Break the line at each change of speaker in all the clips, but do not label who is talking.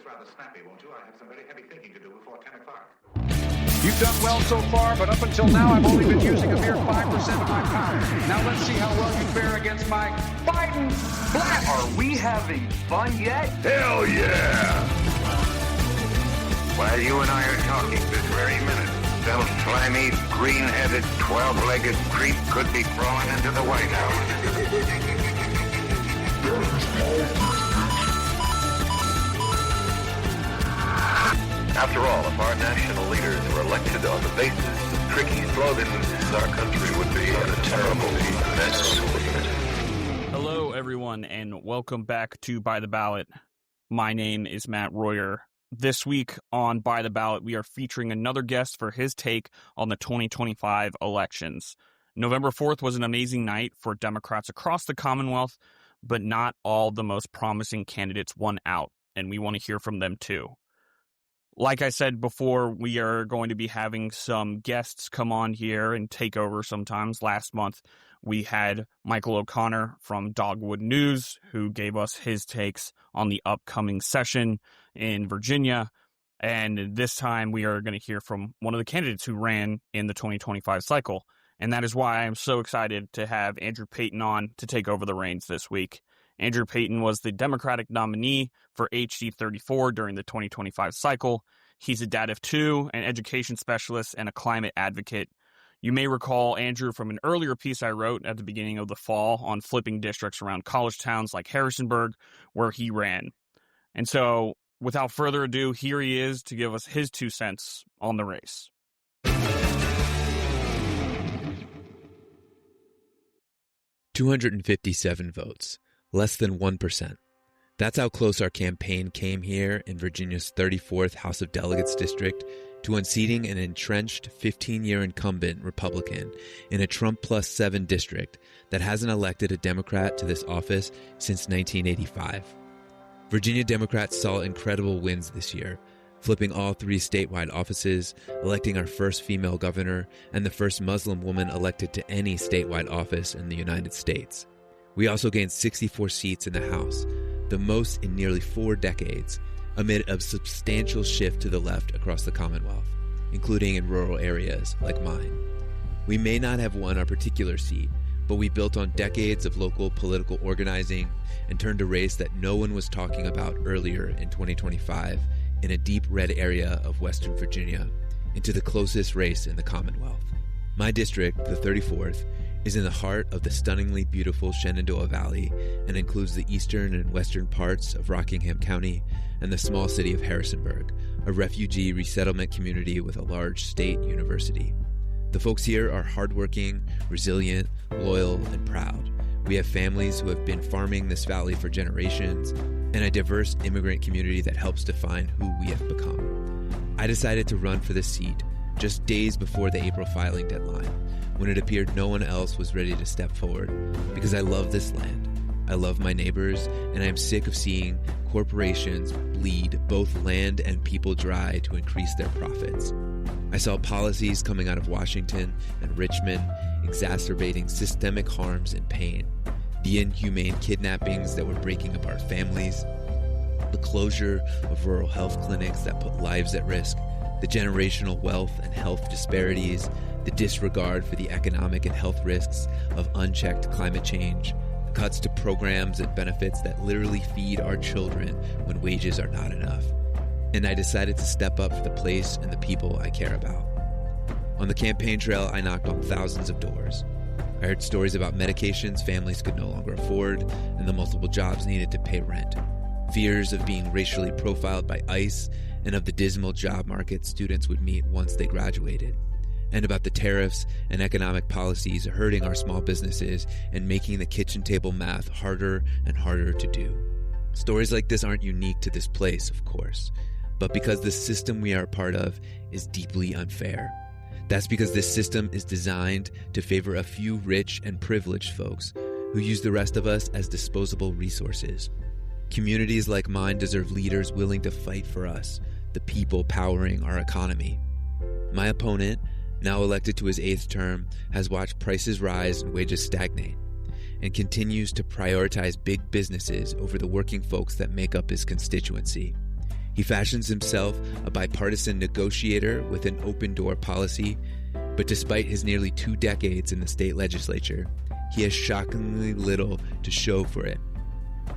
rather snappy, won't you? I have some very heavy thinking to do before 10 o'clock.
You've done well so far, but up until now, I've only been using a mere 5% of my power. Now let's see how well you fare against my Biden blast.
Are we having fun yet?
Hell yeah!
While you and I are talking this very minute, some slimy, green-headed, 12-legged creep could be crawling into the White House. After all, if our national leaders were elected on the basis of tricky slogans, our country would be in a terrible mess.
Hello, everyone, and welcome back to By the Ballot. My name is Matt Royer. This week on By the Ballot, we are featuring another guest for his take on the 2025 elections. November 4th was an amazing night for Democrats across the Commonwealth, but not all the most promising candidates won out, and we want to hear from them too. Like I said before, we are going to be having some guests come on here and take over sometimes. Last month, we had Michael O'Connor from Dogwood News, who gave us his takes on the upcoming session in Virginia. And this time, we are going to hear from one of the candidates who ran in the 2025 cycle. And that is why I am so excited to have Andrew Payton on to take over the reins this week. Andrew Payton was the Democratic nominee for HD 34 during the 2025 cycle. He's a dad of two, an education specialist, and a climate advocate. You may recall Andrew from an earlier piece I wrote at the beginning of the fall on flipping districts around college towns like Harrisonburg, where he ran. And so, without further ado, here he is to give us his 2 cents on the race.
257 votes. Less than 1%. That's how close our campaign came here in Virginia's 34th House of Delegates district to unseating an entrenched 15-year incumbent Republican in a Trump plus 7 district that hasn't elected a Democrat to this office since 1985. Virginia Democrats saw incredible wins this year, flipping all 3 statewide offices, electing our first female governor, and the first Muslim woman elected to any statewide office in the United States. We also gained 64 seats in the House, the most in nearly 4 decades, amid a substantial shift to the left across the Commonwealth, including in rural areas like mine. We may not have won our particular seat, but we built on decades of local political organizing and turned a race that no one was talking about earlier in 2025 in a deep red area of Western Virginia into the closest race in the Commonwealth. My district, the 34th, is in the heart of the stunningly beautiful Shenandoah Valley and includes the eastern and western parts of Rockingham County and the small city of Harrisonburg, a refugee resettlement community with a large state university. The folks here are hardworking, resilient, loyal, and proud. We have families who have been farming this valley for generations and a diverse immigrant community that helps define who we have become. I decided to run for this seat just days before the April filing deadline, when it appeared no one else was ready to step forward, because I love this land, I love my neighbors, and I am sick of seeing corporations bleed both land and people dry to increase their profits. I saw policies coming out of Washington and Richmond exacerbating systemic harms and pain, the inhumane kidnappings that were breaking apart families, the closure of rural health clinics that put lives at risk, the generational wealth and health disparities, the disregard for the economic and health risks of unchecked climate change, the cuts to programs and benefits that literally feed our children when wages are not enough. And I decided to step up for the place and the people I care about. On the campaign trail, I knocked on thousands of doors. I heard stories about medications families could no longer afford and the multiple jobs needed to pay rent, fears of being racially profiled by ICE, and of the dismal job market students would meet once they graduated, and about the tariffs and economic policies hurting our small businesses and making the kitchen table math harder and harder to do. Stories like this aren't unique to this place, of course, but because the system we are a part of is deeply unfair. That's because this system is designed to favor a few rich and privileged folks who use the rest of us as disposable resources. Communities like mine deserve leaders willing to fight for us, the people powering our economy. My opponent, now elected to his 8th term, has watched prices rise and wages stagnate, and continues to prioritize big businesses over the working folks that make up his constituency. He fashions himself a bipartisan negotiator with an open-door policy, but despite his nearly 2 decades in the state legislature, he has shockingly little to show for it,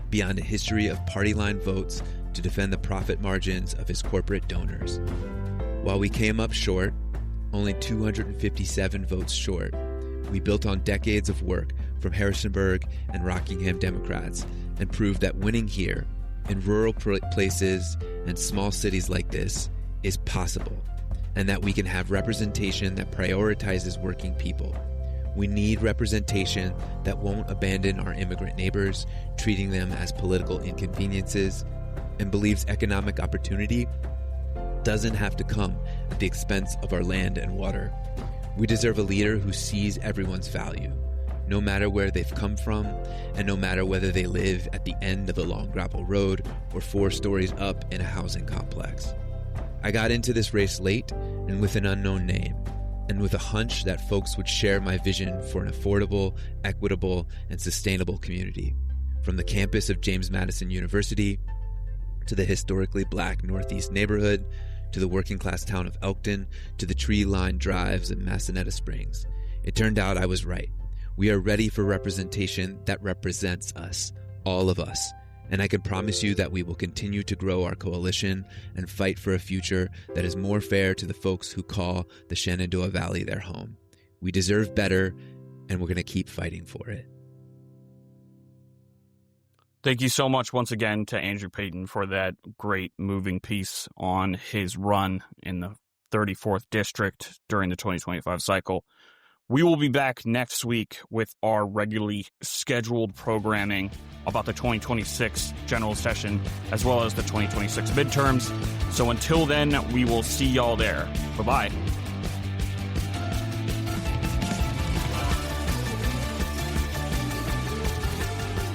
beyond a history of party line votes to defend the profit margins of his corporate donors. While we came up short, only 257 votes short, we built on decades of work from Harrisonburg and Rockingham Democrats and proved that winning here, in rural places and small cities like this, is possible, and that we can have representation that prioritizes working people. We need representation that won't abandon our immigrant neighbors, treating them as political inconveniences, and believes economic opportunity doesn't have to come at the expense of our land and water. We deserve a leader who sees everyone's value, no matter where they've come from, and no matter whether they live at the end of a long gravel road or 4 stories up in a housing complex. I got into this race late and with an unknown name, and with a hunch that folks would share my vision for an affordable, equitable, and sustainable community. From the campus of James Madison University, to the historically black Northeast neighborhood, to the working-class town of Elkton, to the tree-lined drives of Massanetta Springs. It turned out I was right. We are ready for representation that represents us, all of us. And I can promise you that we will continue to grow our coalition and fight for a future that is more fair to the folks who call the Shenandoah Valley their home. We deserve better, and we're going to keep fighting for it.
Thank you so much once again to Andrew Payton for that great moving piece on his run in the 34th District during the 2025 cycle. We will be back next week with our regularly scheduled programming about the 2026 general session as well as the 2026 midterms. So until then, we will see y'all there. Bye-bye.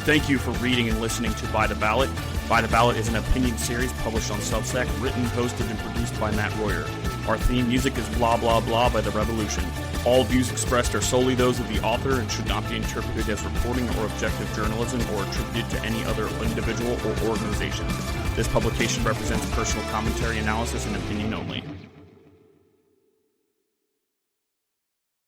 Thank you for reading and listening to By the Ballot. By the Ballot is an opinion series published on Substack, written, hosted, and produced by Matt Royer. Our theme music is Blah Blah Blah by The Revolution. All views expressed are solely those of the author and should not be interpreted as reporting or objective journalism or attributed to any other individual or organization. This publication represents personal commentary, analysis, and opinion only.